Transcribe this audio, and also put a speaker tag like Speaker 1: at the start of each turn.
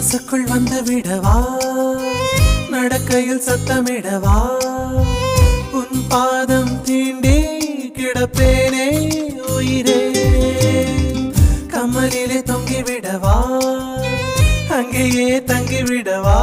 Speaker 1: மனசுக்குள் வந்து விடவா, நடக்கையில் சத்தமிடவா, உன் பாதம் தீண்டி கிடப்பேனே உயிரே. கமலிலே தொங்கி விடவா, அங்கேயே தங்கி விடவா.